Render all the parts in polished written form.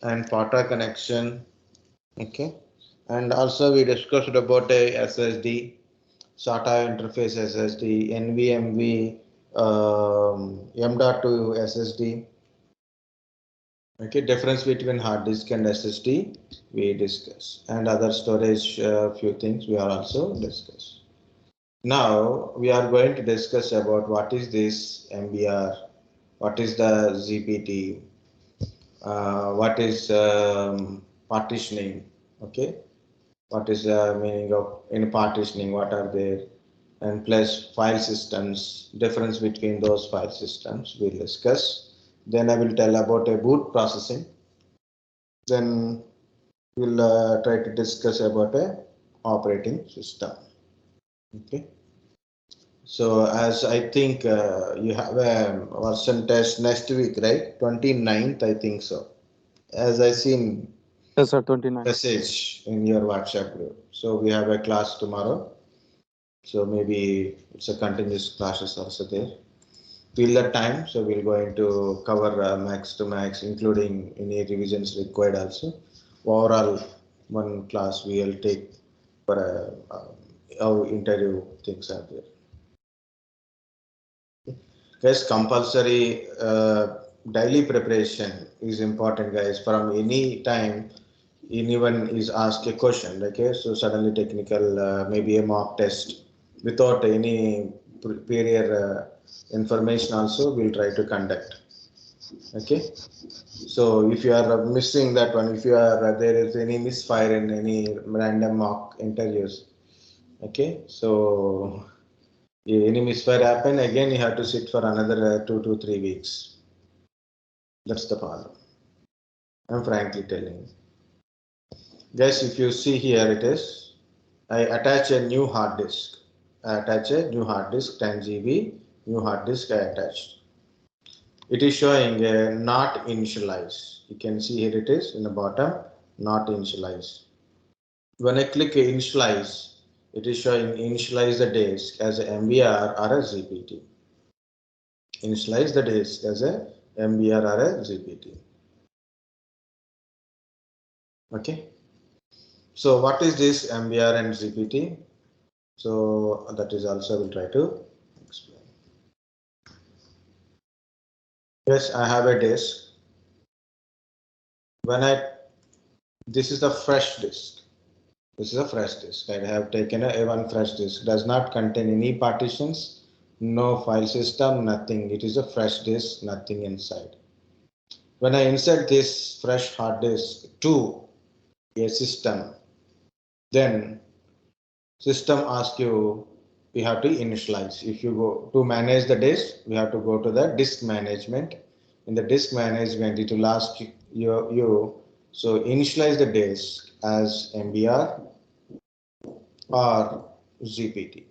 and SATA connection. Okay, and also we discussed about a SSD, SATA interface SSD, NVMe, M.2 SSD. Okay, difference between hard disk and SSD we discuss, and other storage few things we are also discuss. Now we are going to discuss about what is this MBR, what is the GPT, what is partitioning. Okay, what is the meaning of in partitioning, what are there, and plus file systems, difference between those file systems we'll discuss. Then I will tell about a boot processing. Then we'll try to discuss about a operating system. Okay, so as I think you have a version test next week, right? 29th, I think so, as I seen. Yes, sir, 29. Message in your WhatsApp group. So we have a class tomorrow. So maybe it's a continuous classes also there. Till that time, so we're going to cover max to max, including any revisions required also. Overall, one class we will take for our interview things are there. Guys, compulsory daily preparation is important, guys. From any time anyone is asked a question, okay, so suddenly technical, maybe a mock test without any prior information also we'll try to conduct. Okay, so if you are missing that one, if you are there is any misfire in any random mock interviews, okay, so any misfire happen, again you have to sit for another 2 to 3 weeks. That's the problem, I'm frankly telling you. Guys, if you see here, it is, I attach a new hard disk. I attach a new hard disk, 10 GB, new hard disk I attached. It is showing a not initialize. You can see here it is in the bottom, not initialize. When I click initialize, it is showing initialize the disk as a MBR or a GPT. Initialize the disk as a MBR or a GPT. Okay. So what is this MBR and GPT? So that is also we'll try to explain. Yes, I have a disk. This is the fresh disk. This is a fresh disk. I have taken a one fresh disk. Does not contain any partitions, no file system, nothing. It is a fresh disk, nothing inside. When I insert this fresh hard disk to a system, then system asks you have to initialize. If you go to manage the disk, we have to go to the disk management. In the disk management, it will ask you so initialize the disk as MBR or GPT.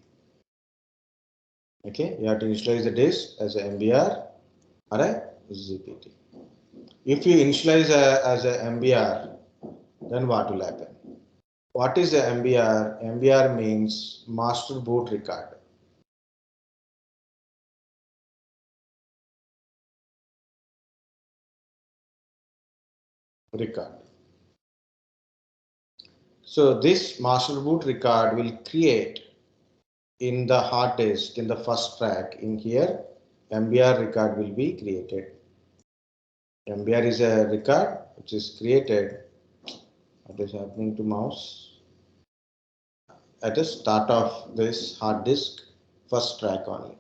Okay, you have to initialize the disk as a MBR or a GPT. If you initialize as a MBR, then what will happen? What is a MBR? MBR means master boot record. So this master boot record will create in the hard disk in the first track. In here, MBR record will be created. MBR is a record which is created. What is happening to mouse? At the start of this hard disk, first track only.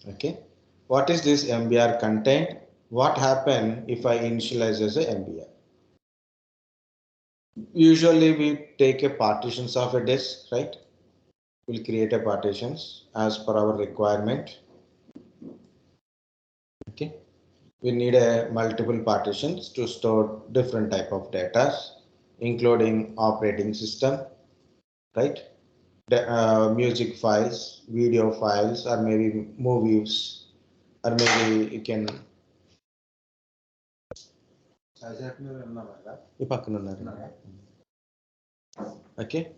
Okay. What is this MBR content? What happen if I initialize as a MBR? Usually we take a partitions of a disk, right? We'll create a partitions as per our requirement. Okay. We need a multiple partitions to store different type of data, including operating system, right? The, music files, video files, or maybe movies, or maybe you can. Okay.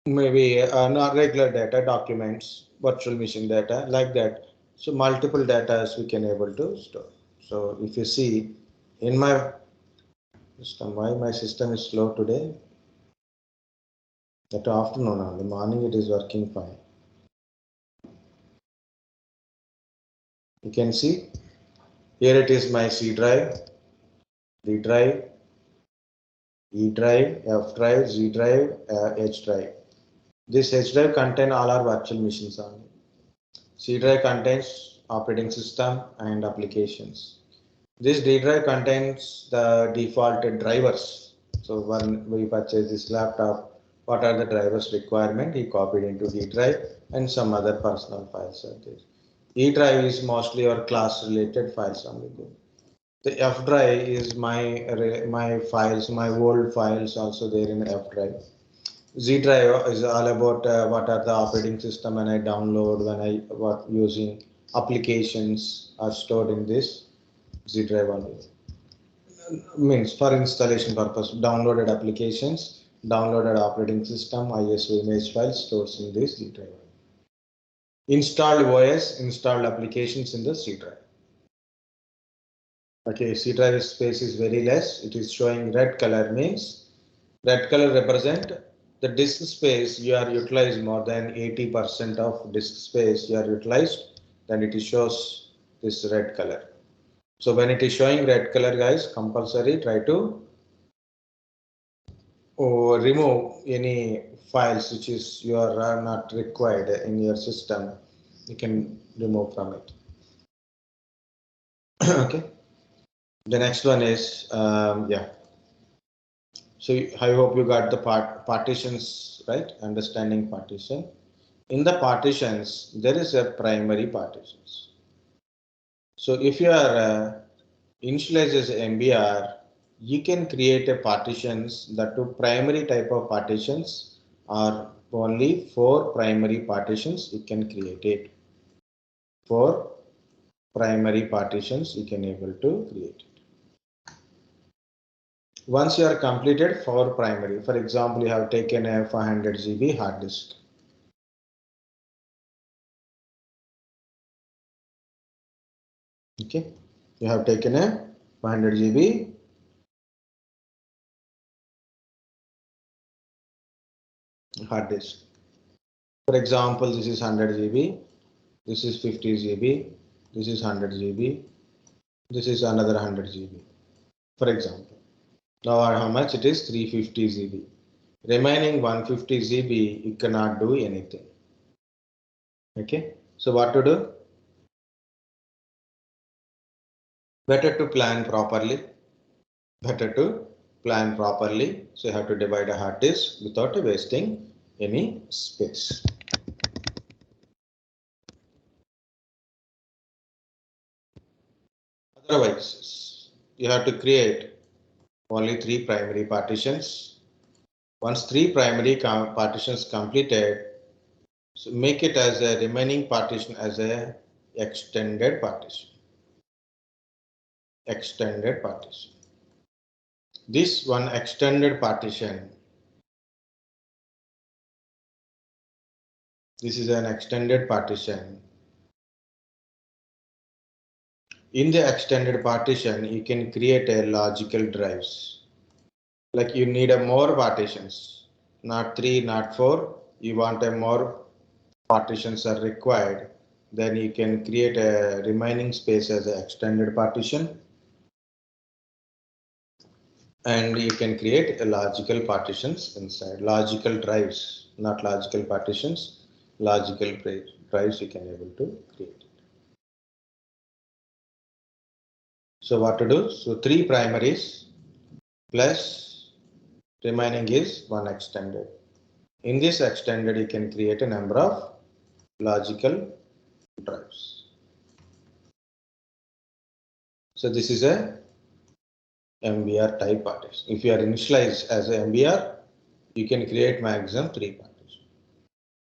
Maybe not regular data, documents, virtual machine data, like that. So multiple data we can able to store. So if you see in my system, why my system is slow today? That afternoon, in the morning it is working fine. You can see here it is my C drive, D drive, E drive, F drive, Z drive, H drive. This H drive contains all our virtual machines only. C drive contains operating system and applications. This D drive contains the default drivers. So when we purchase this laptop, what are the drivers requirement? He copied into D drive and some other personal files are there. E drive is mostly your class related files only. The F drive is my files, my old files also there in F drive. Z drive is all about what are the operating system when I download, when I what using applications are stored in this Z drive only. Means for installation purpose, downloaded applications, downloaded operating system, ISO image files stores in this Z drive. Installed OS, installed applications in the C drive. Okay, C drive space is very less. It is showing red color, means red color represent the disk space you are utilized more than 80% of disk space you are utilized, then it shows this red color. So when it is showing red color, guys, compulsory try to remove any files which is you are not required in your system. You can remove from it. Okay. The next one is yeah. So I hope you got the partitions right. Understanding partition. In the partitions, there is a primary partitions. So if you are initialize as MBR, you can create a partitions that two primary type of partitions are only 4 primary partitions you can create it. 4 primary partitions you can able to create it. Once you are completed 4 primary, for example, you have taken a 500 GB hard disk. Okay, you have taken a 500 GB hard disk. For example, this is 100 GB, this is 50 GB, this is 100 GB, this is another 100 GB. For example, now how much it is? 350 GB. Remaining 150 GB, you cannot do anything. Okay, so what to do? Better to plan properly. Better to plan properly. So you have to divide a hard disk without wasting any space. Otherwise, you have to create only 3 primary partitions. Once 3 primary partitions completed, so make it as a remaining partition as a extended partition. Extended partition. This one extended partition. This is an extended partition. In the extended partition, you can create a logical drives. Like you need a more partitions, not 3, not 4. You want a more partitions are required. Then you can create a remaining space as an extended partition. And you can create a logical partitions inside. Logical drives, not logical partitions. Logical drives you can able to create. So what to do? So 3 primaries plus remaining is 1 extended. In this extended, you can create a number of logical drives. So this is a MBR type partition. If you are initialized as a MBR, you can create maximum 3 partitions.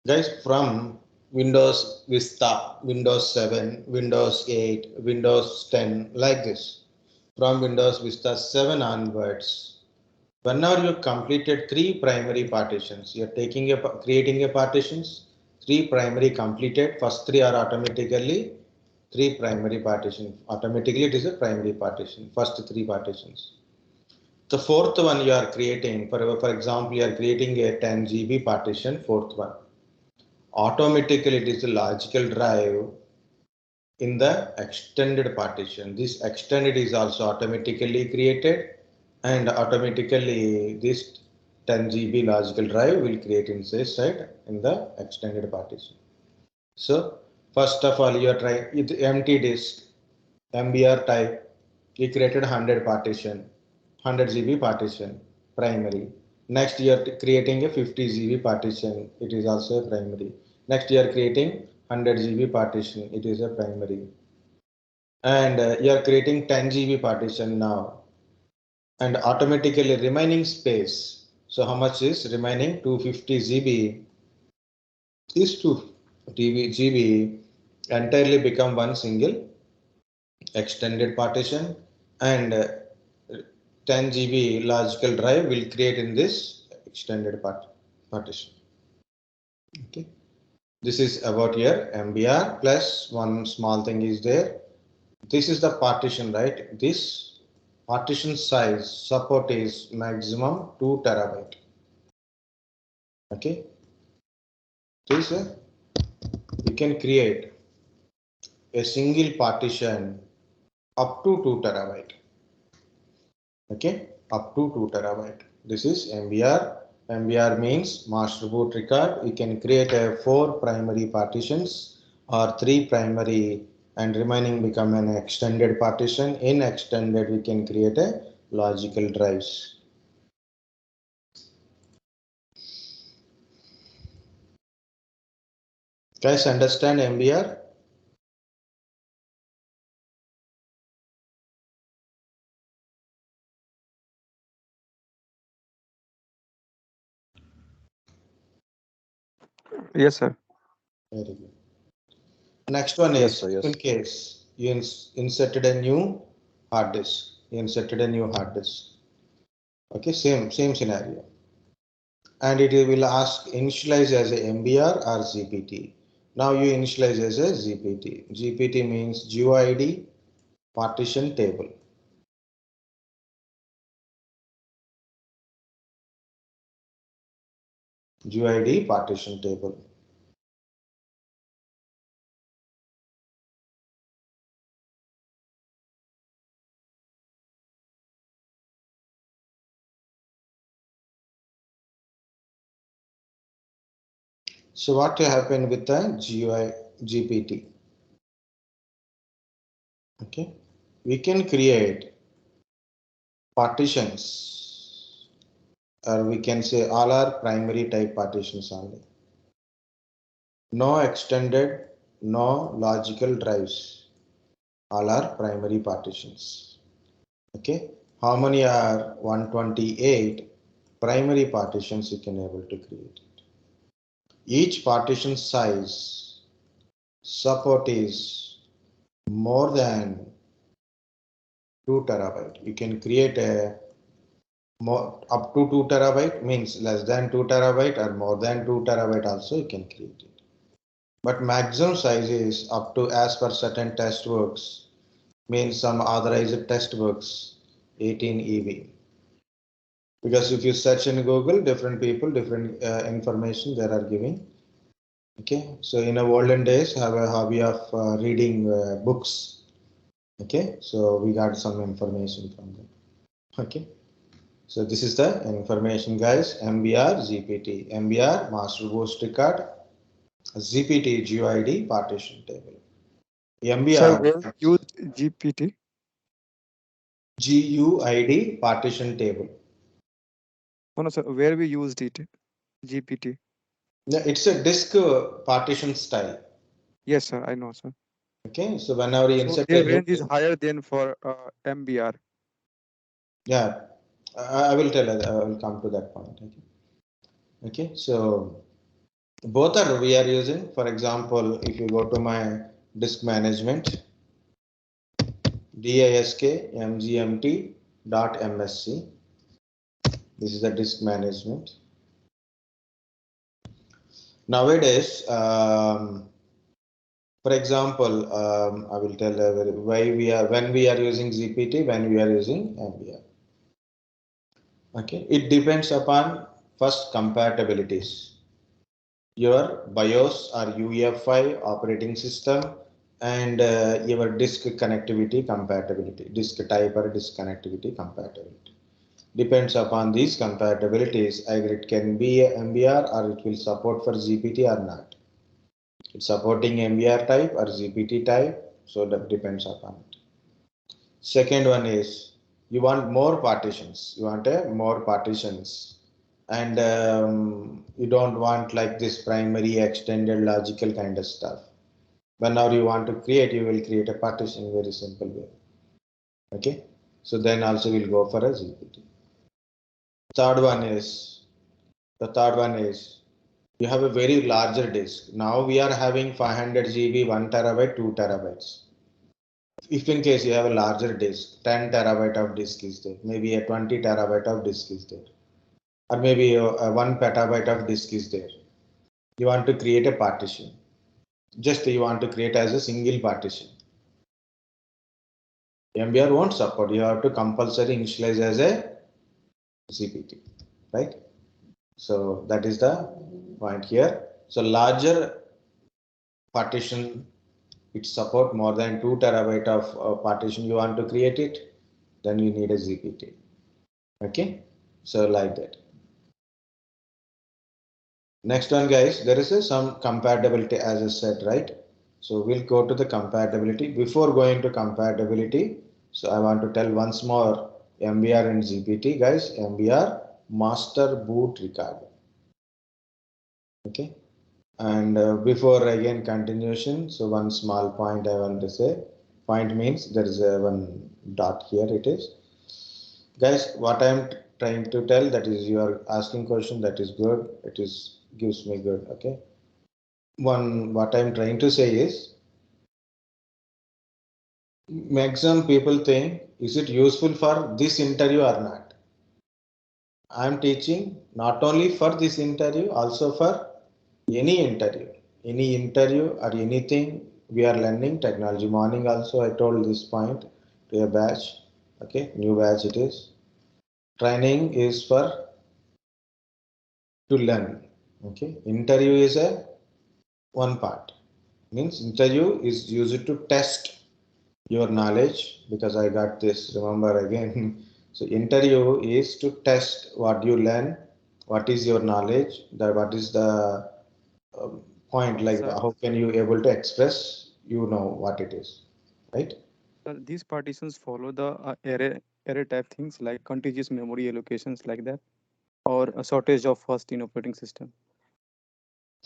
Guys, from Windows Vista, Windows 7, Windows 8, Windows 10, like this. From Windows Vista 7 onwards, whenever you completed 3 primary partitions, you are creating a partitions, 3 primary completed, first 3 are automatically three primary partition. Automatically it is a primary partition, first three partitions. The fourth one you are creating, for example, you are creating a 10 GB partition, fourth one. Automatically it is a logical drive in the extended partition. This extended is also automatically created, and automatically this 10 GB logical drive will create inside in the extended partition. So first of all, you are trying with empty disk, MBR type, you created 100 partition, 100 GB partition, primary. Next you are creating a 50 GB partition, it is also a primary. Next you are creating 100 GB partition, it is a primary. And you are creating 10 GB partition now. And automatically remaining space. So how much is remaining? 250 GB. These 2 GB entirely become one single extended partition, and 10 GB logical drive will create in this extended partition. Okay, this is about your MBR. Plus one small thing is there. This is the partition, right? This partition size support is maximum 2 terabyte. Okay, this you can create a single partition up to 2 terabyte. Okay, up to 2 terabyte. This is MBR. MBR means master boot record. We can create a 4 primary partitions or 3 primary, and remaining become an extended partition. In extended, we can create a logical drives. Guys, understand MBR? Yes, sir. Very good. Next one Yes, is, sir, yes. in case you inserted a new hard disk. You inserted a new hard disk. Okay, same scenario. And it will ask initialize as a MBR or GPT. Now you initialize as a GPT. GPT means GUID partition table. GUID partition table. So what will happen with the GUI GPT? Okay, we can create partitions, or we can say all are primary type partitions only. No extended, no logical drives. All are primary partitions. Okay, how many are 128 primary partitions you can able to create it. Each partition size support is more than 2 terabyte. You can create a more up to 2 terabyte, means less than 2 terabyte or more than 2 terabyte also you can create it. But maximum size is up to, as per certain test books, means some authorized test books, 18 EB. Because if you search in Google, different people, different information they are giving. Okay, so in a olden days, have a hobby of reading books. Okay, so we got some information from them. Okay, so this is the information, guys. MBR GPT, MBR master boost record, GPT GUID partition table. Sir, MBR where use GPT? GUID partition table. Oh, no, sir. Where we used it? GPT. Yeah, it's a disk partition style. Yes, sir. I know, sir. Okay, so whenever you So insert their a new, range is higher than for MBR. yeah, I will tell. I will come to that point. Okay, okay. So both are we are using. For example, if you go to my disk management, Diskmgmt.msc. This is the disk management. Nowadays, For example, I will tell why when we are using GPT, when we are using MBR. Okay, it depends upon first compatibilities. Your BIOS or UEFI operating system and your disk connectivity compatibility, disk type or disk connectivity compatibility. Depends upon these compatibilities, either it can be a MBR or it will support for GPT or not. It's supporting MBR type or GPT type, so that depends upon it. Second one is you want more partitions. You want more partitions, and you don't want like this primary extended logical kind of stuff. Whenever you want to create, you will create a partition very simple way. Okay, so then also we'll go for a GPT. Third one is the third one is you have a very larger disk. Now we are having 500 GB, 1 terabyte, 2 terabytes. If in case you have a larger disk, 10 terabyte of disk is there, maybe a 20 terabyte of disk is there, or maybe a 1 petabyte of disk is there. You want to create a partition. Just you want to create as a single partition. MBR won't support. You have to compulsory initialize as a GPT, right? So that is the point here. So larger partition, it support more than 2 terabyte of partition. You want to create it, then you need a GPT. Okay, so like that. Next one, guys, there is some compatibility as I said, right? So we'll go to the compatibility. Before going to compatibility, so I want to tell once more MBR and GPT, guys. MBR master boot record. Okay, and before again continuation, so one small point I want to say. Point means there is a one dot here. It is, guys. What I am trying to tell, that is you are asking question, that is good. It is gives me good. Okay. What I'm trying to say is, maximum people think, is it useful for this interview or not? I'm teaching not only for this interview, also for any interview or anything. We are learning technology. Morning also I told this point to a batch. Okay, new batch it is. Training is for to learn. Okay, interview is a one part. Means interview is used to test your knowledge, because I got this, remember again. So interview is to test what you learn, what is your knowledge, that what is the point, like Sir, how can you able to express, you know what it is, right? these partitions follow the array type things like contiguous memory allocations like that, or a shortage of first in operating system.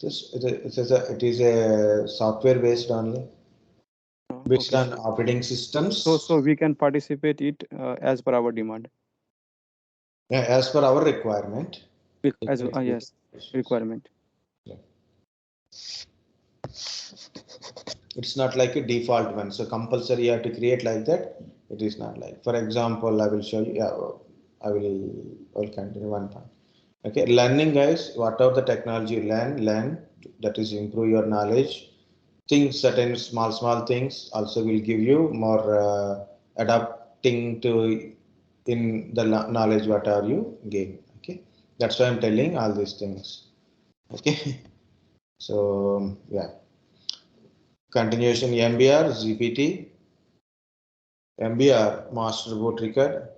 It is a software based only, based Okay, on sir. operating So systems, we can participate it as per our demand. as per our requirement. You As can create yes, applications. requirement. Yeah. It's not like a default one, so compulsory you have to create like that. It is not like, for example, I will show you. Yeah, I will continue one point. Okay, learning, guys, whatever the technology you learn, that is improve your knowledge. Things, certain small things also will give you more adapting to in the knowledge what are you gain. Okay, that's why I'm telling all these things. Okay, so yeah, continuation MBR, GPT, MBR, master boot record.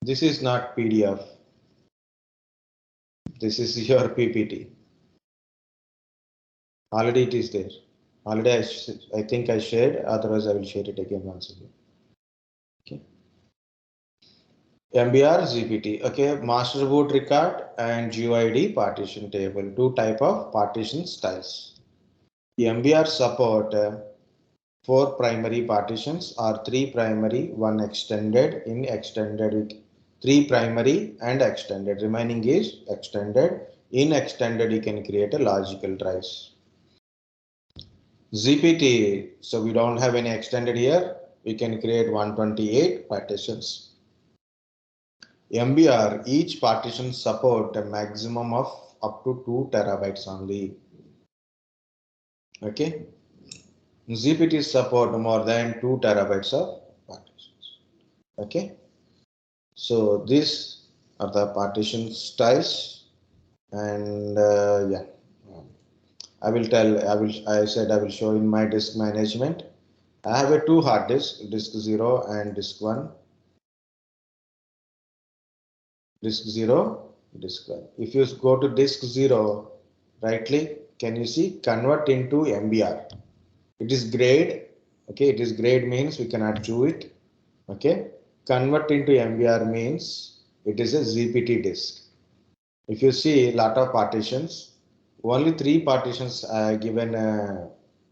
This is not PDF. This is your PPT. Already it is there. Already I think I shared. Otherwise, I will share it again once again. Okay. MBR, GPT. Okay. Master boot record and GUID partition table. Two type of partition styles. The MBR support 4 primary partitions or 3 primary, 1 extended, in extended with 3 primary and extended. Remaining is extended. In extended, you can create a logical drives. GPT, so we don't have any extended here. We can create 128 partitions. MBR, each partition support a maximum of up to 2 terabytes only. Okay, GPT support more than 2 terabytes of partitions. Okay, so these are the partition styles, and yeah, I said I will show in my disk management. I have a two hard disk, disk 0 and disk 1. Disk 0, disk 1. If you go to disk 0, right click, can you see convert into MBR? It is grade. Okay, it is grade means we cannot do it. Okay, convert into MBR means it is a ZPT disk. If you see a lot of partitions, only 3 partitions are given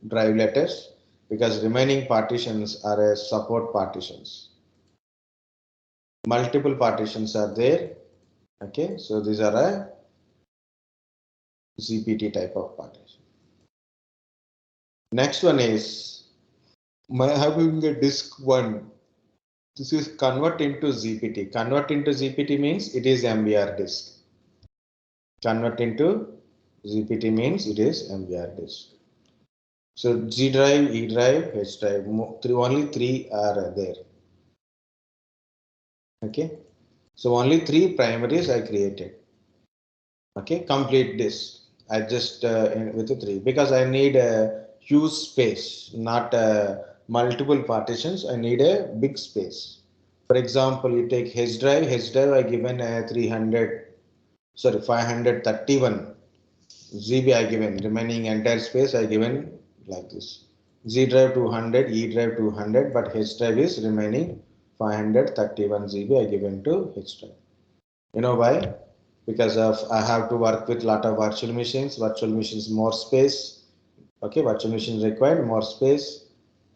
drive letters because remaining partitions are support partitions. Multiple partitions are there. Okay, so these are a ZPT type of partition. Next one is having a disk 1. This is convert into ZPT. Convert into ZPT means it is MBR disk. Convert into ZPT means it is MBR disk. So G drive, E drive, H drive, only 3 are there. Okay, so only 3 primaries I created. Okay, complete this. I just with the 3 because I need a huge space, not multiple partitions. I need a big space. For example, you take H drive. H drive I given 531 GB I given. Remaining entire space I given like this. Z drive 200, E drive 200, but H drive is remaining 531 GB I given to H drive. You know why? Because of I have to work with lot of virtual machines. Virtual machines more space. Okay, virtual machines require more space.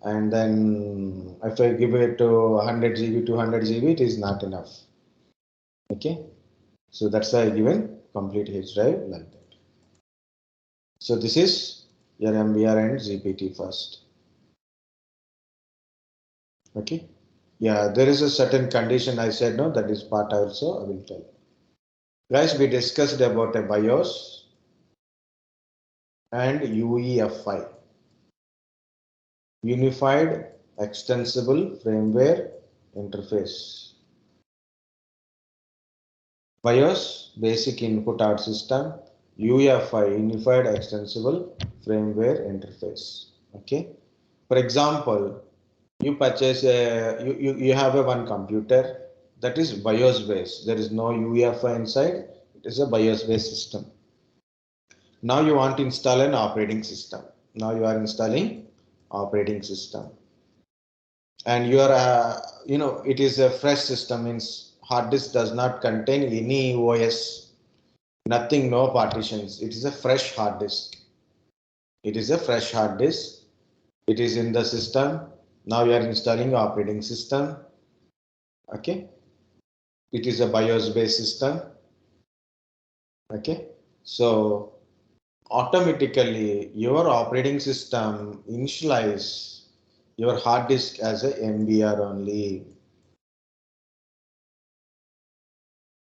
And then if I give it to 100 GB, 200 GB, it is not enough. Okay, so that's why I given complete H drive like that. So this is your MBR and GPT first. Okay, yeah, there is a certain condition I said no, that is part also I will tell. Guys, we discussed about a BIOS and UEFI, Unified Extensible Firmware Interface. BIOS, Basic Input Out System, UEFI, Unified Extensible Firmware Interface. Okay. For example, you purchase you have a one computer that is BIOS based. There is no UEFI inside. It is a BIOS based system. Now you want to install an operating system. Now you are installing operating system, and you are it is a fresh system. Means hard disk does not contain any OS, nothing, no partitions. It is a fresh hard disk. It is a fresh hard disk. It is in the system. Now you are installing operating system. Okay, it is a BIOS based system. Okay, so automatically your operating system initialize your hard disk as a MBR only.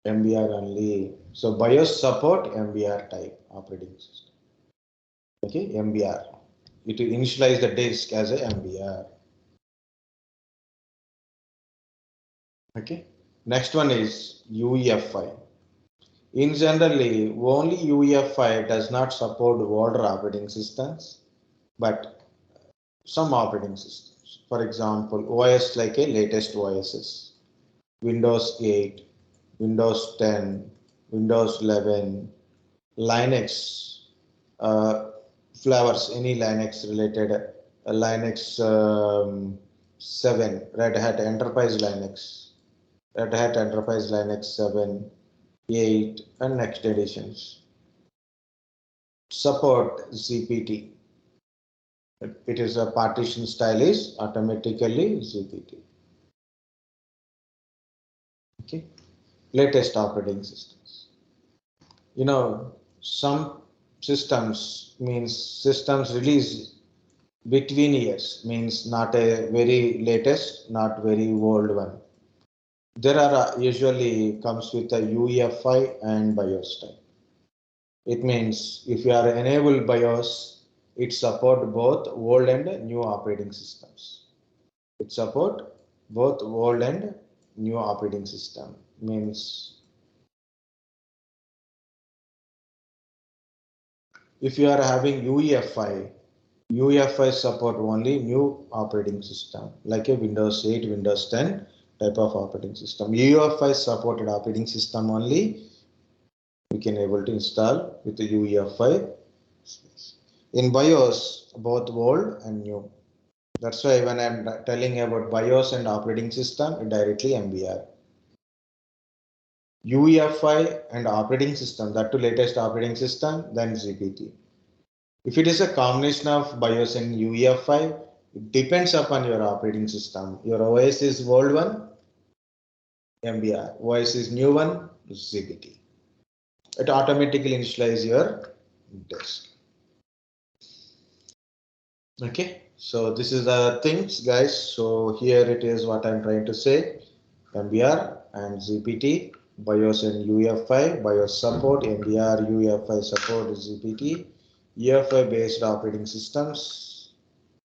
MBR only. So BIOS support MBR type operating system. Okay, MBR. It will initialize the disk as a MBR. Okay. Next one is UEFI. In generally, only UEFI does not support older operating systems, but some operating systems. For example, OS like a latest OSs, Windows 8, Windows 10, Windows 11, Linux, flavors, any Linux related, Linux 7, Red Hat Enterprise Linux, Red Hat Enterprise Linux 7, 8, and next editions. Support ZPT. It is a partition style is automatically ZPT. Okay. Latest operating systems. Some systems means systems release between years, means not a very latest, not very old one. There are usually comes with a UEFI and BIOS type. It means if you are enabled BIOS, it support both old and new operating systems. It support both old and new operating system. Means if you are having UEFI support only new operating system like a Windows 8, Windows 10 type of operating system. UEFI supported operating system only we can able to install with the UEFI. In BIOS, both old and new. That's why when I'm telling about BIOS and operating system, directly MBR. UEFI and operating system, that to latest operating system, then GPT. If it is a combination of BIOS and UEFI, it depends upon your operating system. Your OS is old one, MBR. OS is new one, GPT. It automatically initialize your disk. Okay, so this is the things, guys. So here it is what I'm trying to say. MBR and GPT, BIOS and UEFI, BIOS support, MBR, UEFI support, GPT, UEFI based operating systems.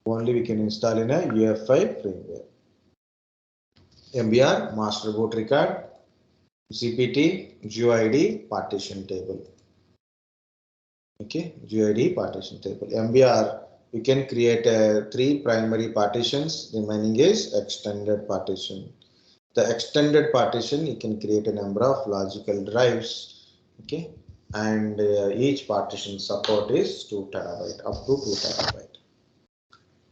Only we can install in a UEFI firmware. MBR, master boot record, GPT, GUID, partition table. Okay, GUID, partition table. MBR, you can create 3 primary partitions, remaining is extended partition. The extended partition, you can create a number of logical drives, okay, and each partition support is 2 terabyte, up to 2 terabyte.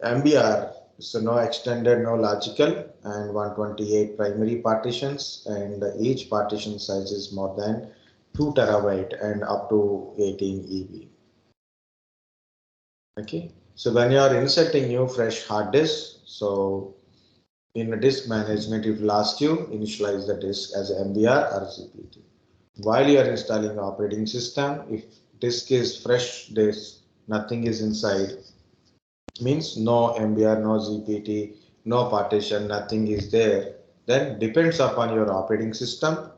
MBR, so no extended, no logical, and 128 primary partitions, and each partition size is more than 2 terabyte and up to 18 EB. Okay, so when you are inserting new fresh hard disk, so in the disk management, it will ask you initialize the disk as MBR or GPT. While you are installing operating system, if disk is fresh disk, nothing is inside, means no MBR, no GPT, no partition, nothing is there, then depends upon your operating system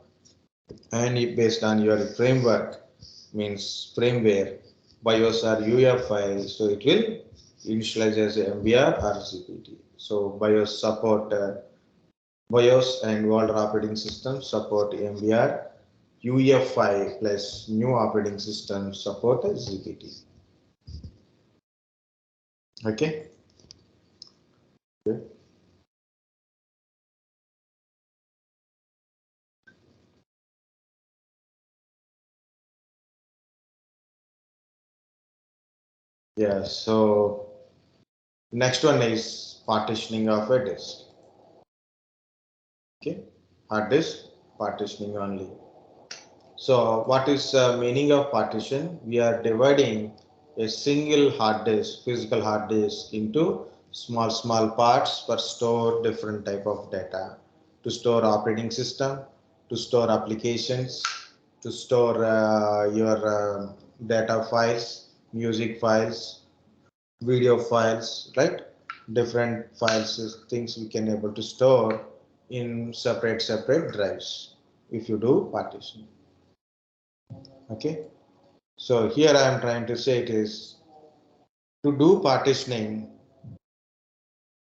and based on your framework, means firmware, BIOS or UEFI, so it will initialize as MBR or GPT. So BIOS support BIOS and older operating system support MBR, UEFI plus new operating system support GPT. Okay. Okay. Yeah, so next one is partitioning of a disk. Okay, hard disk partitioning only. So what is meaning of partition? We are dividing a single hard disk, physical hard disk, into small parts for store different type of data, to store operating system, to store applications, to store your data files, music files, video files, right? Different files, things we can able to store in separate drives if you do partition. Okay, so here I am trying to say it is to do partitioning.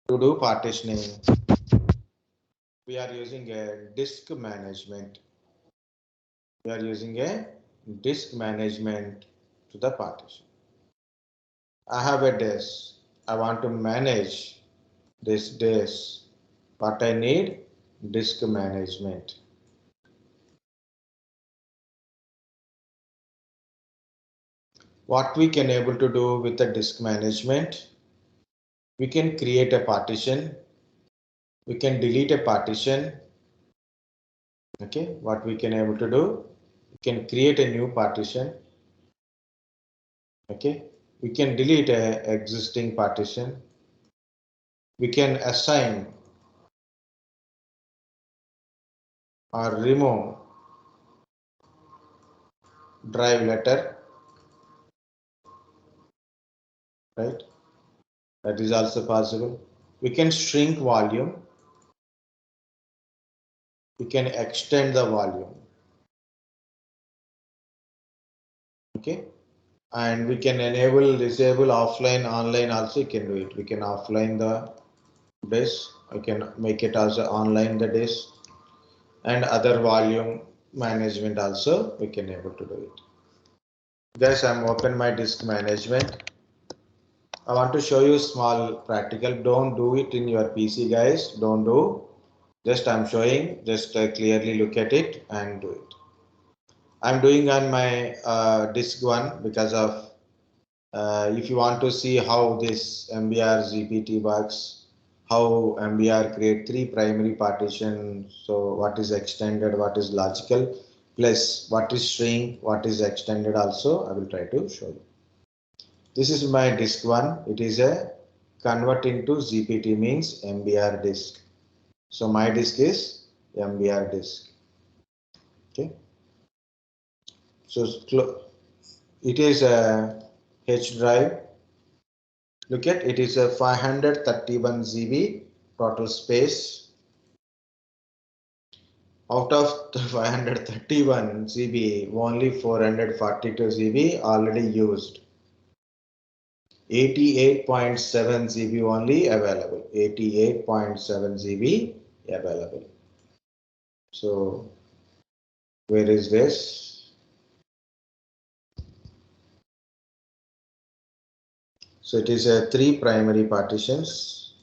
We are using a disk management. We are using a disk management to the partition. I have a disk. I want to manage this disk. What I need? Disk management. What we can able to do with the disk management? We can create a partition. We can delete a partition. Okay, what we can able to do? We can create a new partition. Okay, we can delete a existing partition. We can assign or remove drive letter, right? That is also possible. We can shrink volume. We can extend the volume. Okay, and we can enable, disable, offline, online also you can do it. We can offline the disk, we can make it as online the disk, and other volume management also we can able to do it. Guys, I'm open my disk management. I want to show you small practical. Don't do it in your PC, guys. Don't do. Just I'm showing. Just clearly look at it and do it. I'm doing on my disk one because of if you want to see how this MBR GPT works, how MBR create three primary partitions. So what is extended, what is logical, plus what is shrink, what is extended also. I will try to show you. This is my disk one. It is a convert into GPT means MBR disk. So my disk is MBR disk. Okay. So it is a H drive. Look at it is a 531 GB total space. Out of the 531 GB, only 442 GB already used. 88.7 GB only available. 88.7 GB available. So where is this? So it is a three primary partitions.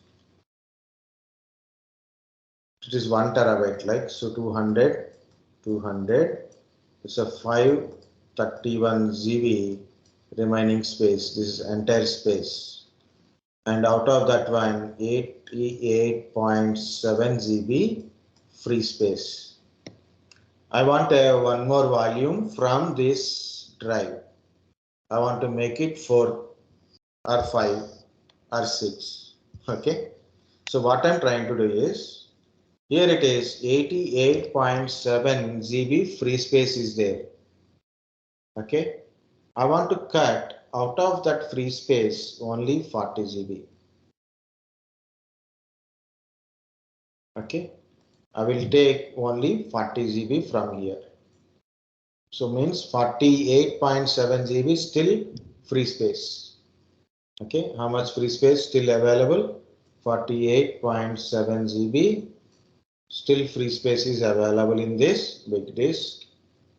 It is 1 terabyte like, so 200. It's a 531 GB remaining space. This is entire space. And out of that one, 88.7 GB free space. I want one more volume from this drive. I want to make it 4 or 5 or 6. Okay. So what I'm trying to do is, here it is 88.7 GB free space is there. Okay. I want to cut out of that free space only 40 GB. Okay. I will take only 40 GB from here. So means 48.7 GB still free space. Okay. How much free space still available? 48.7 GB. Still free space is available in this big disk,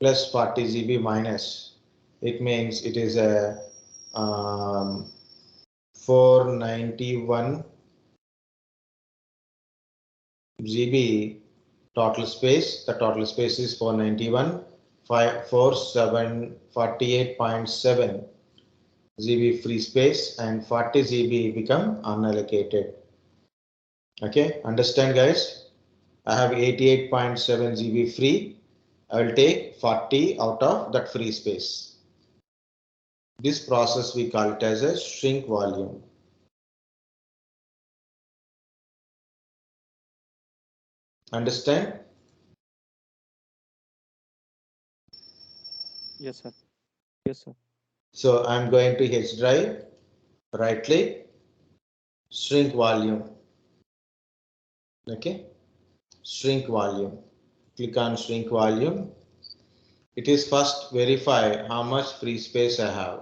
plus 40 GB minus. It means it is a 491 GB total space. The total space is 491, 48.7 GB free space, and 40 GB become unallocated. Okay, understand guys? I have 88.7 GB free. I will take 40 out of that free space. This process we call it as a shrink volume. Understand? Yes, sir. Yes, sir. So I'm going to H drive, right click, shrink volume. Okay, shrink volume. Click on shrink volume. It is first verify how much free space I have.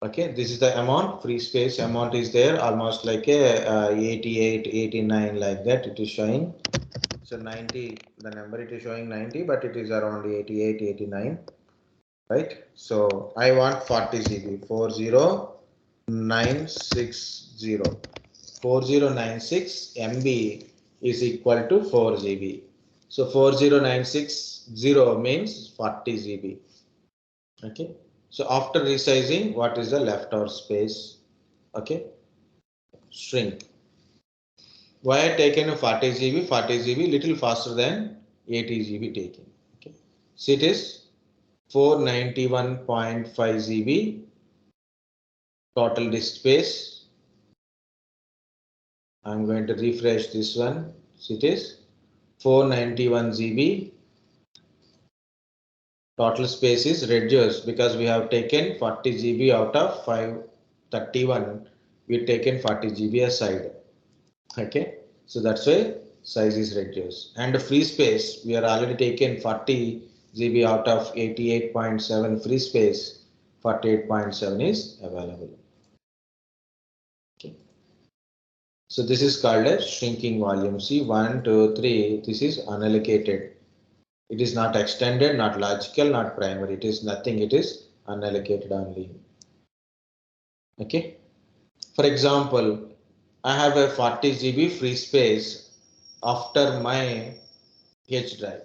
Okay, this is the amount, free space amount is there, almost like a 88, 89 like that it is showing. So 90, the number it is showing 90, but it is around 88, 89, right? So I want 40 GB, 40960. 4096 MB is equal to 4 GB. So 40960 means 40 GB. Okay. So after resizing, what is the leftover space? Okay. Shrink. Why I taken a 40 GB? 40 GB little faster than 80 GB taken. Okay. So it is 491.5 GB total disk space. I'm going to refresh this one. So it is 491 GB. Total space is reduced because we have taken 40 GB out of 531. We've taken 40 GB aside. Okay, so that's why size is reduced. And the free space, we are already taken 40 GB out of 88.7 free space. 48.7 is available. Okay. So this is called a shrinking volume. See, 1, 2, 3, this is unallocated. It is not extended, not logical, not primary. It is nothing. It is unallocated only. Okay. For example, I have a 40 GB free space after my H drive.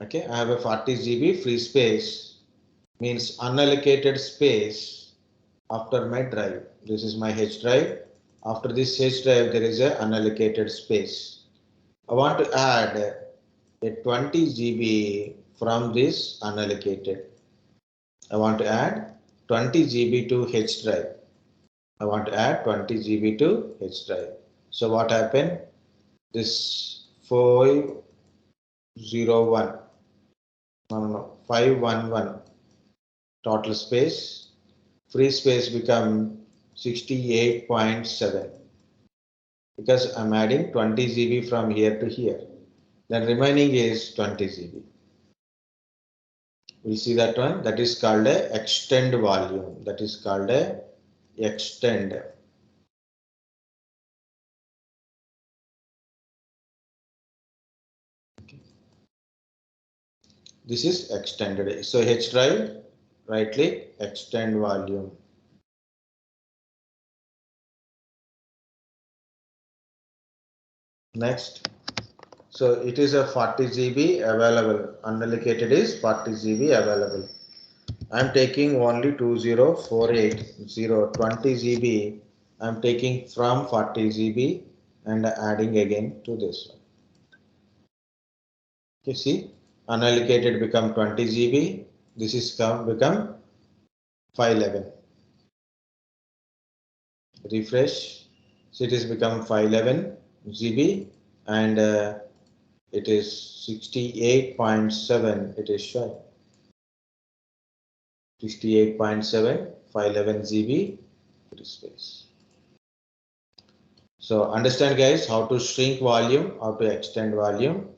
Okay, I have a 40 GB free space, means unallocated space after my drive. This is my H drive. After this H drive, there is a unallocated space. I want to add a 20 GB from this unallocated. I want to add 20 GB to H drive. I want to add 20 GB to H drive. So what happened? This 501, no, 511 total space, free space become 68.7 because I'm adding 20 GB from here to here. Then remaining is 20 GB. We'll see that one. That is called a extend volume. That is called a extend. Okay. This is extended. So H drive, right click, extend volume. Next. So it is a 40 GB available. Unallocated is 40 GB available. I'm taking only 20480 20 GB. I'm taking from 40 GB and adding again to this one. You see, unallocated become 20 GB. This is become 511. Refresh. So it is become 511 GB and it is 68.7. It is showing 68.7, 511 GB free space. So understand guys how to shrink volume, how to extend volume.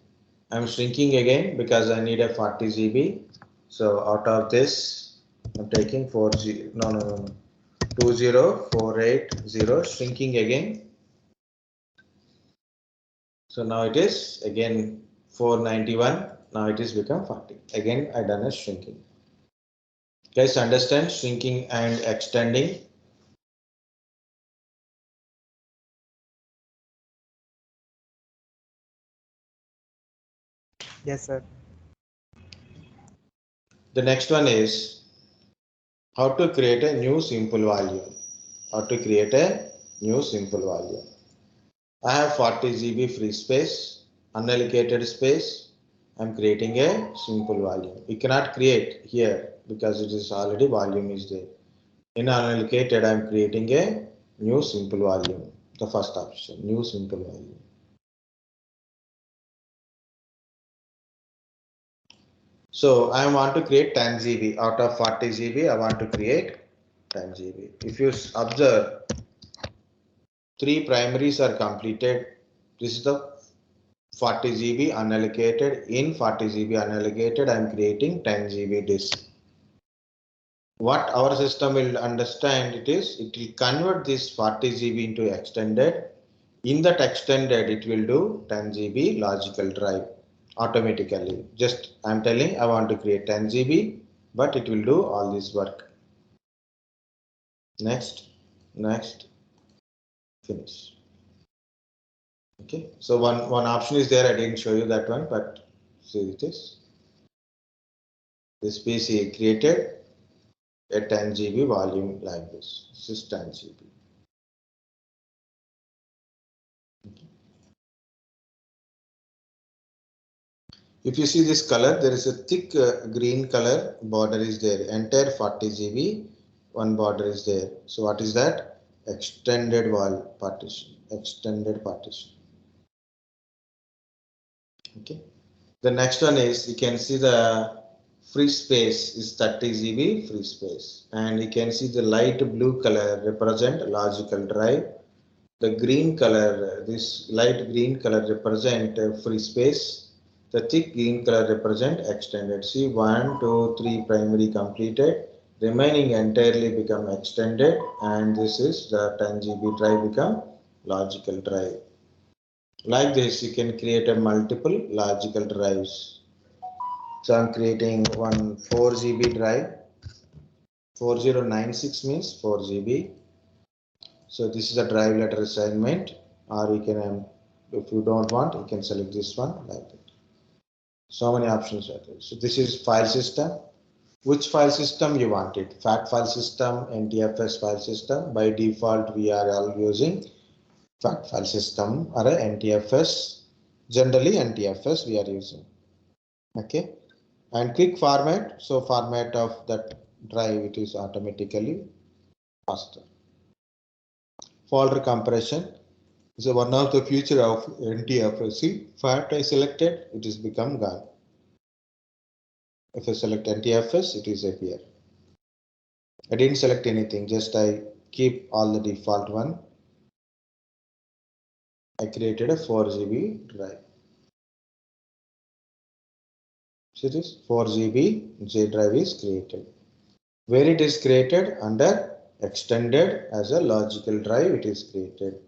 I'm shrinking again because I need a 40 GB. So out of this, I'm taking 20480, shrinking again. So now it is again 491. Now it is become 40. Again, I done a shrinking. Guys, understand shrinking and extending. Yes, sir. The next one is how to create a new simple volume. How to create a new simple volume. I have 40 GB free space, unallocated space. I'm creating a simple volume. You cannot create here because it is already volume is there. In unallocated, I'm creating a new simple volume. The first option, new simple volume. So I want to create 10 GB out of 40 GB. I want to create 10 GB. If you observe, 3 primaries are completed. This is the 40 GB unallocated. In 40 GB unallocated, I am creating 10 GB disk. What our system will understand it is, it will convert this 40 GB into extended. In that extended, it will do 10 GB logical drive automatically. Just I'm telling I want to create 10 GB, but it will do all this work. Next, finish. Okay, so one option is there. I didn't show you that one, but see it is. This PC created a 10 GB volume like this. This is 10 GB. Okay. If you see this color, there is a thick green color border is there. Entire 40 GB, one border is there. So what is that? Extended wall partition. Extended partition. Okay. The next one is, you can see the free space is 30 GB free space, and you can see the light blue color represent logical drive. The green color, this light green color represent free space. The thick green color represent extended. See 1, 2, 3 primary completed. Remaining entirely become extended, and this is the 10 GB drive become logical drive. Like this, you can create a multiple logical drives. So I'm creating one 4 GB drive. 4096 means 4 GB. So this is a drive letter assignment, or you can, if you don't want, you can select this one like that. So many options are there. So this is file system. Which file system you want it? FAT file system, NTFS file system. By default, we are all using FAT file system or a NTFS. Generally, NTFS we are using. Okay. And quick format. So format of that drive, it is automatically faster. Folder compression is one of the feature of NTFS. See, FAT I selected, it is become gone. If I select NTFS, it is appear. I didn't select anything, just I keep all the default one. I created a 4 GB drive. See this 4 GB J drive is created. Where it is created? Under extended as a logical drive it is created.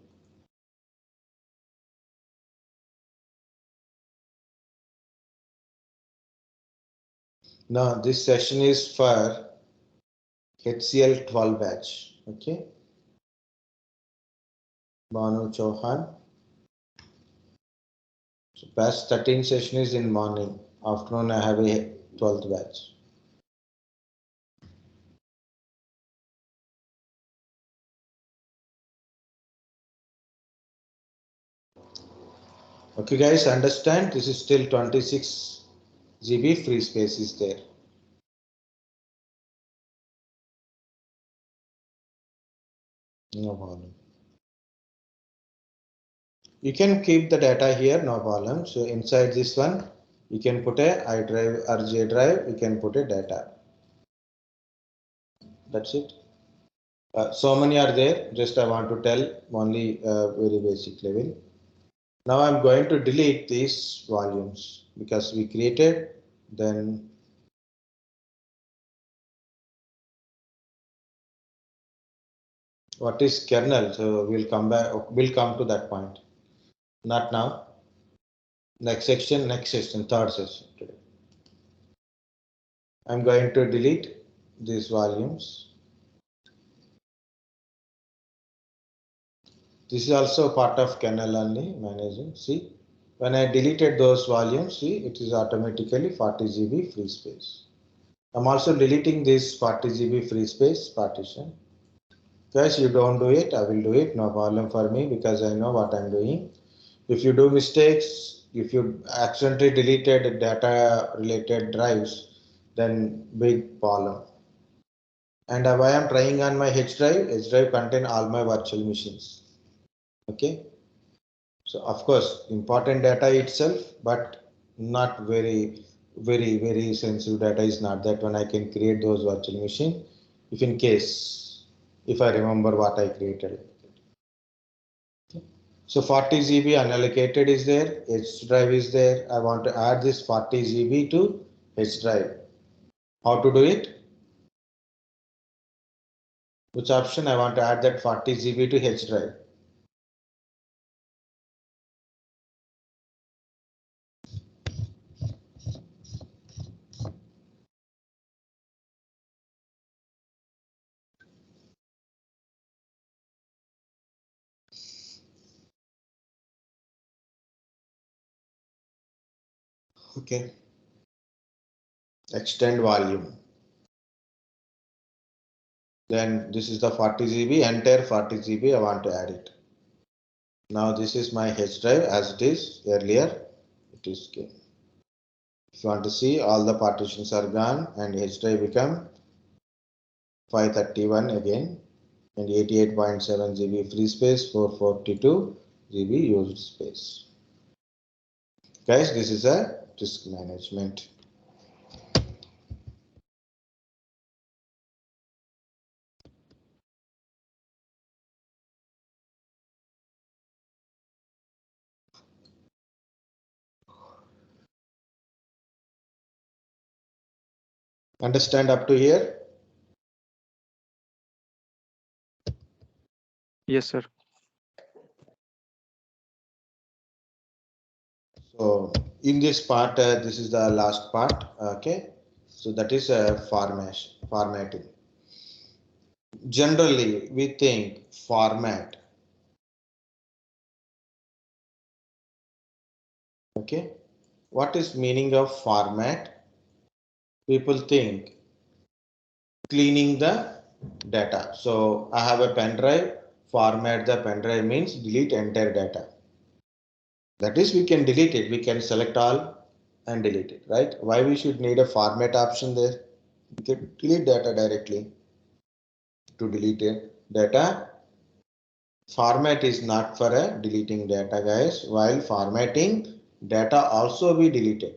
Now this session is for HCL 12 batch. Okay. Banu Chauhan. So batch 13 session is in morning. Afternoon I have a 12th batch. Okay guys, understand this is still 26 GB free space is there. No problem. You can keep the data here, no problem. So inside this one, you can put a I drive or J drive, you can put a data. That's it. So many are there, just I want to tell only very basic level. Now I'm going to delete these volumes because we created, then what is kernel? So we'll come back, we'll come to that point. Not now. Next session, third session today. I'm going to delete these volumes. This is also part of kernel only managing. See, when I deleted those volumes, see, it is automatically 40 GB free space. I'm also deleting this 40 GB free space partition. Guys, you don't do it, I will do it, no problem for me because I know what I'm doing. If you do mistakes, if you accidentally deleted data related drives, then big problem. And why I'm trying on my H drive contain all my virtual machines. Okay. So of course, important data itself, but not very sensitive data is not that one I can create those virtual machine. If in case, if I remember what I created. Okay. So 40 GB unallocated is there, H drive is there. I want to add this 40 GB to H drive. How to do it? Which option I want to add that 40 GB to H drive? Okay. Extend volume. Then this is the 40 GB, entire 40 GB I want to add it. Now this is my H drive as it is earlier. It is okay. If you want to see all the partitions are gone and H drive become 531 again and 88.7 GB free space, 442 GB used space. Guys, this is a disk management. Understand up to here? Yes, sir. So in this part, this is the last part. Okay. So that is formatting. Generally, we think format. Okay. What is meaning of format? People think cleaning the data. So I have a pen drive. Format the pen drive means delete entire data. That is, we can delete it. We can select all and delete it, right? Why we should need a format option there? We can delete data directly. To delete it. Data format is not for a deleting data, guys. While formatting, data also be deleted.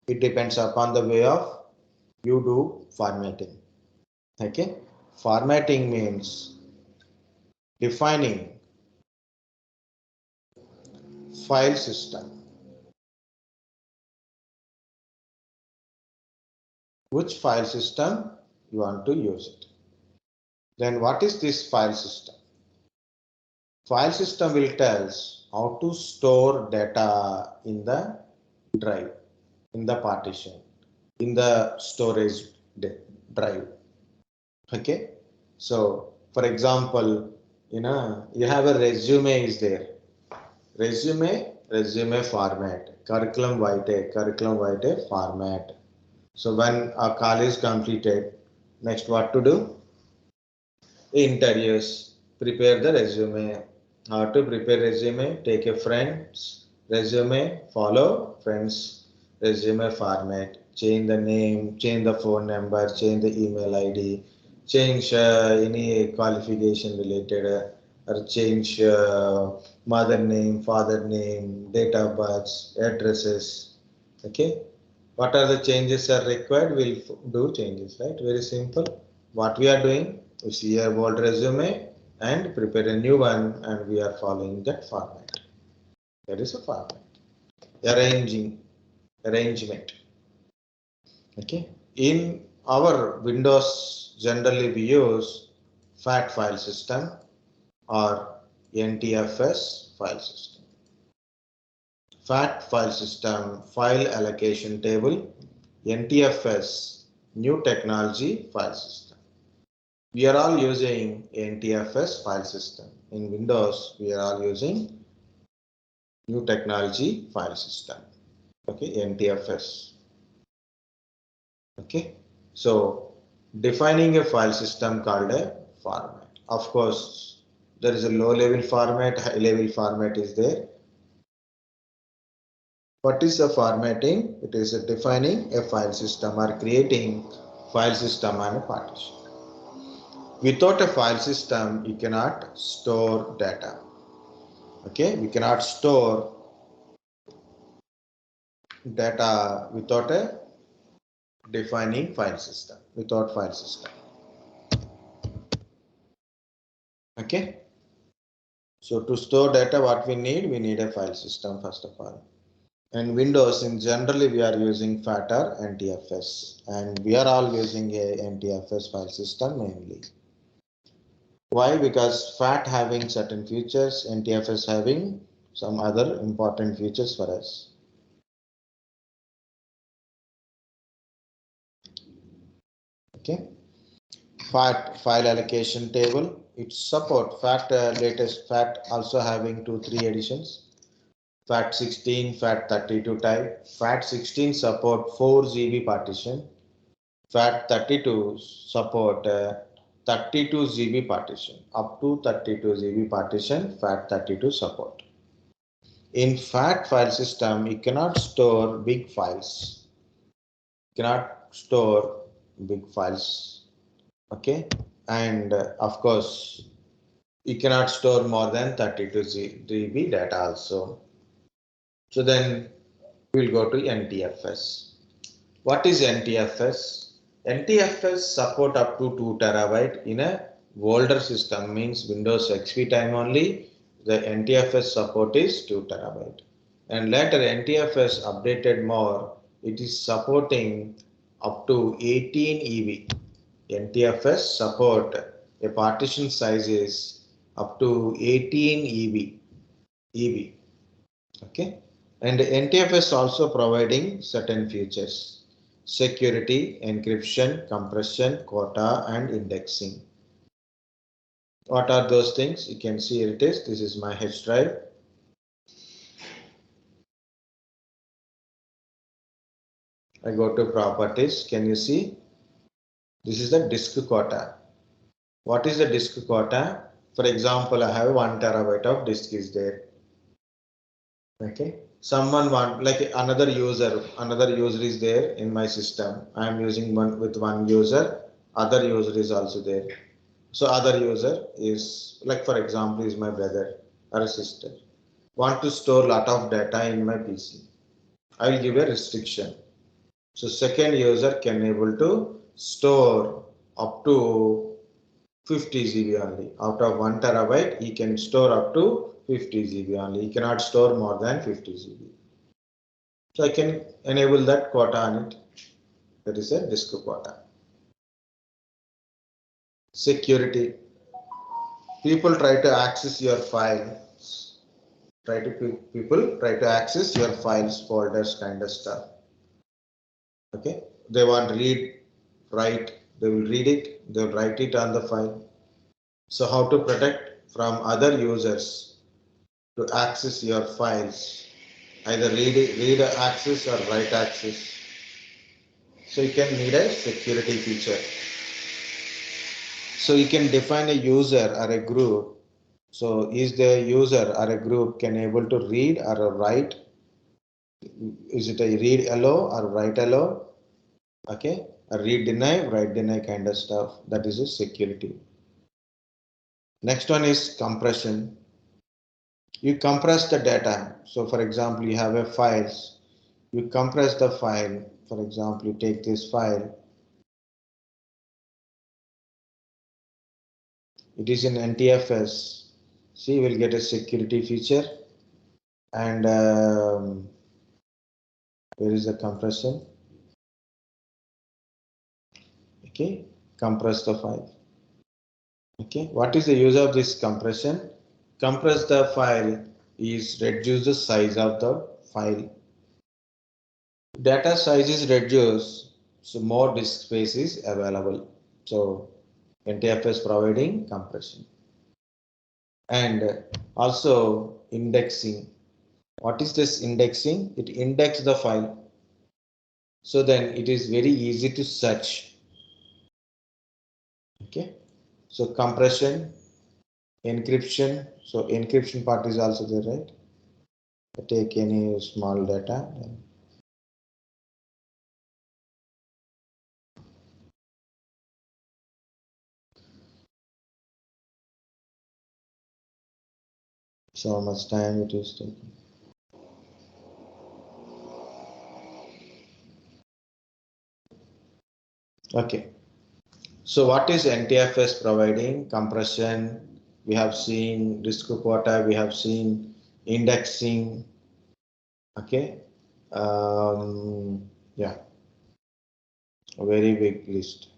It depends upon the way of you do formatting. Okay, formatting means defining file system. Which file system you want to use it? Then what is this file system? File system will tell us how to store data in the drive, in the partition, in the storage drive. Okay, so for example, you have a resume is there. Resume format, curriculum vitae format. So when a call is completed, next what to do? Interviews, prepare the resume. How to prepare resume? Take a friend's resume, follow friend's resume format. Change the name, change the phone number, change the email ID, change any qualification related or change mother name, father name, date of birth, addresses. Okay. What are the changes are required? We'll do changes, right? Very simple. What we are doing, we see a old resume and prepare a new one, and we are following that format. That is a format. Arrangement. Okay. In our Windows, generally we use FAT file system or NTFS file system. FAT file system, file allocation table, NTFS, new technology file system. We are all using NTFS file system. In Windows, we are all using new technology file system. Okay, NTFS. Okay, so defining a file system called a format. Of course, there is a low level format, high level format is there. What is the formatting? It is defining a file system or creating file system on a partition. Without a file system, you cannot store data. Okay, we cannot store data without a defining file system, without file system. Okay, so to store data, what we need a file system first of all. And Windows in generally we are using FAT or NTFS, and we are all using a NTFS file system mainly. Why? Because FAT having certain features, NTFS having some other important features for us. Okay, FAT file allocation table. It support FAT latest FAT also having 2-3 editions. FAT 16, FAT 32 type. FAT 16 support 4 GB partition. FAT 32 support 32 GB partition. Up to 32 GB partition, FAT 32 support. In FAT file system, you cannot store big files. You cannot store big files. Okay, and of course, you cannot store more than 32 GB data also. So then we'll go to NTFS. What is NTFS? NTFS support up to 2 terabyte in a older system, means Windows XP time only. The NTFS support is 2 terabyte. And later NTFS updated more. It is supporting up to 18 EB. NTFS support a partition size is up to 18 EB. Okay, and NTFS also providing certain features: security, encryption, compression, quota, and indexing. What are those things? You can see here it is. This is my H drive. I go to properties. Can you see? This is the disk quota. What is the disk quota? For example, I have 1 terabyte of disk is there. Okay. Someone want, like another user is there in my system. I am using one with one user. Other user is also there. So other user is, like for example, is my brother or a sister. Want to store lot of data in my PC. I will give a restriction. So second user can able to store up to 50 GB only. Out of 1 terabyte, he can store up to 50 GB only. He cannot store more than 50 GB. So I can enable that quota on it. That is a disk quota. Security. People try to access your files. People try to access your files, folders, kind of stuff. Okay. They want read, write. They will read it. They will write it on the file. So how to protect from other users to access your files, either read access or write access. So you can need a security feature. So you can define a user or a group. So is the user or a group can able to read or write? Is it a read allow or write allow? Okay, a read deny, write deny kind of stuff. That is a security. Next one is compression. You compress the data. So for example, you have a files. You compress the file. For example, you take this file. It is in NTFS. See, you will get a security feature. And where is the compression? Okay, compress the file. Okay, what is the use of this compression? Compress the file is reduce the size of the file. Data size is reduced, so more disk space is available. So NTFS providing compression. And also indexing. What is this indexing? It indexes the file. So then it is very easy to search. Okay. So compression, encryption. So encryption part is also there, right? Take any small data. So much time it is taking. Okay. So what is NTFS providing? Compression. We have seen disk quota. We have seen indexing. Okay. Yeah. A very big list.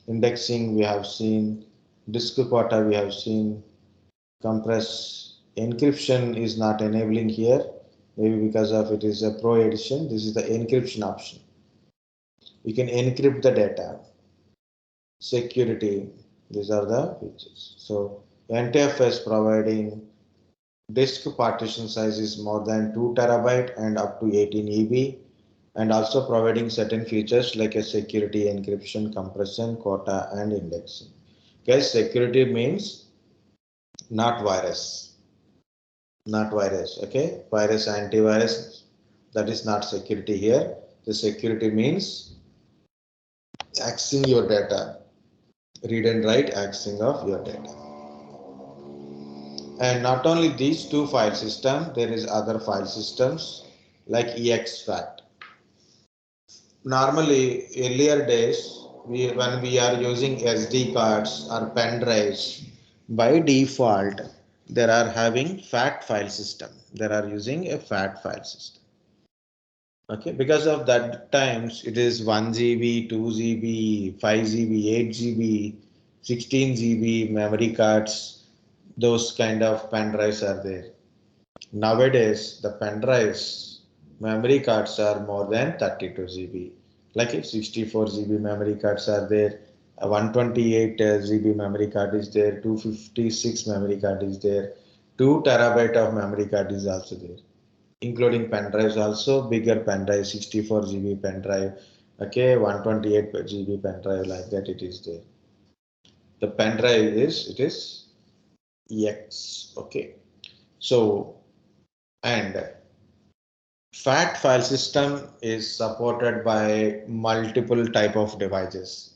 Indexing we have seen. Disk quota we have seen. Compress. Encryption is not enabling here. Maybe because of it is a pro edition. This is the encryption option. You can encrypt the data. Security, these are the features. So NTFS providing disk partition size is more than 2 terabyte and up to 18 EB, and also providing certain features like a security, encryption, compression, quota, and indexing. Guys, security means not virus. Not virus. Okay, virus, antivirus, that is not security here. The security means accessing your data, read and write accessing of your data. And not only these two file systems, there is other file systems like exFAT. Normally, earlier days, when we are using SD cards or pen drives, by default, they are having FAT file system. They are using a FAT file system. Okay, because of that times it is 1 GB, 2 GB, 5 GB, 8 GB, 16 GB memory cards, those kind of pen drives are there. Nowadays, the pen drives memory cards are more than 32 GB. Like 64 GB memory cards are there, 128 GB memory card is there, 256 memory card is there, 2 terabyte of memory card is also there, including pen drives also, bigger pen drive, 64 GB pen drive, okay, 128 GB pen drive, like that it is there. The pen drive is, it is X, okay. So, and FAT file system is supported by multiple type of devices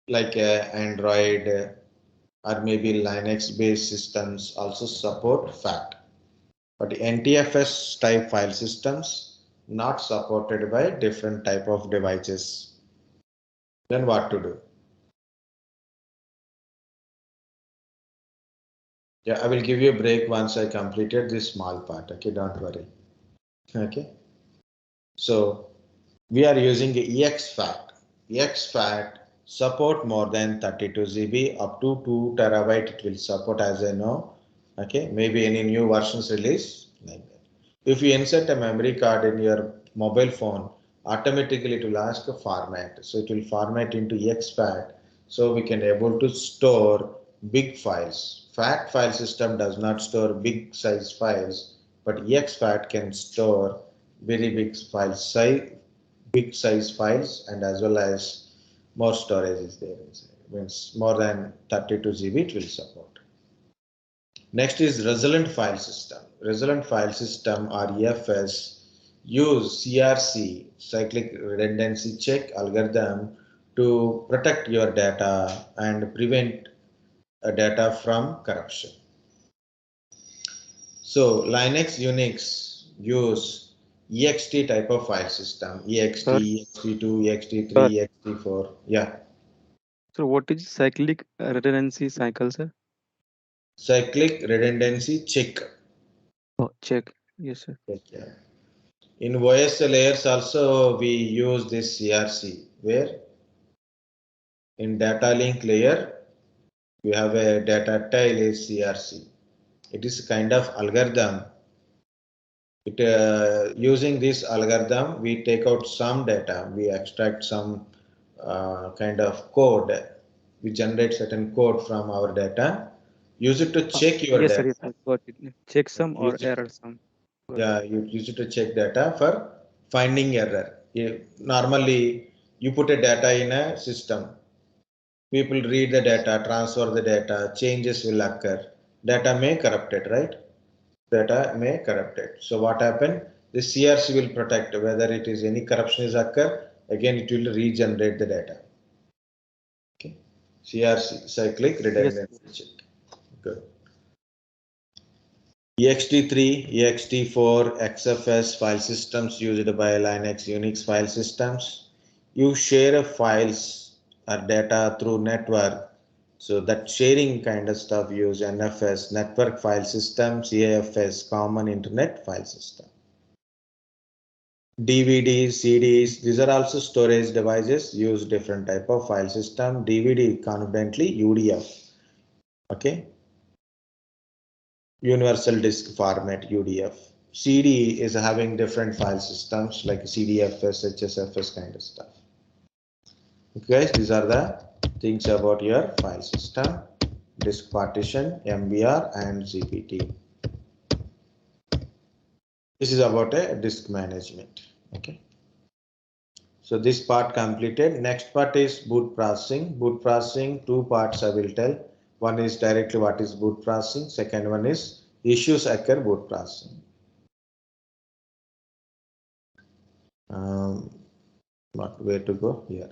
like Android or maybe Linux based systems also support FAT. But NTFS type file systems not supported by different type of devices. Then what to do? Yeah, I will give you a break once I completed this small part. Okay, don't worry. Okay. So we are using EXFAT. EXFAT support more than 32 GB up to 2 terabyte it will support, as I know. Okay, maybe any new versions release like that. If you insert a memory card in your mobile phone, automatically it will ask a format. So it will format into EXFAT, so we can able to store big files. FAT file system does not store big size files, but EXFAT can store very big file size, big size files, and as well as more storage is there. Means more than 32 GB it will support. Next is resilient file system. Resilient file system or EFS use CRC, cyclic redundancy check algorithm, to protect your data and prevent data from corruption. So Linux, Unix use ext type of file system, ext, Sir, ext2, sir. ext3, ext4. Yeah, So what is cyclic redundancy cycle, sir? cyclic redundancy check. Oh, check. Yes, sir. Yeah. In OS layers also we use this CRC, where in data link layer we have a data tail is CRC. It is kind of algorithm. Using this algorithm, we take out some data, we extract some kind of code, we generate certain code from our data, use it to check your Yes, sir. data. Yes, I got it. Check some or Use it, error some. Got it. yeah, you use it to check data for finding error. Normally, you put a data in a system, people read the data, transfer the data, changes will occur, data may corrupted, right? Data may corrupt it. So what happened? The CRC will protect whether it is any corruption is occur. Again, it will regenerate the data. Okay. CRC, cyclic Yes, redundancy sir. check. Good. ext3, ext4, XFS file systems used by Linux, Unix file systems. You share files or data through network. So that sharing kind of stuff use NFS, network file system, CAFS, common internet file system. DVDs, CDs, these are also storage devices, use different type of file system. DVD confidently UDF, okay, universal disk format UDF. CD is having different file systems like CDFS, HSFS kind of stuff. Okay, guys, these are the things about your file system, disk partition, MBR and GPT. This is about a disk management. Okay. So this part completed. Next part is boot processing. Boot processing, two parts I will tell. One is directly what is boot processing. Second one is issues occur boot processing. Where to go here?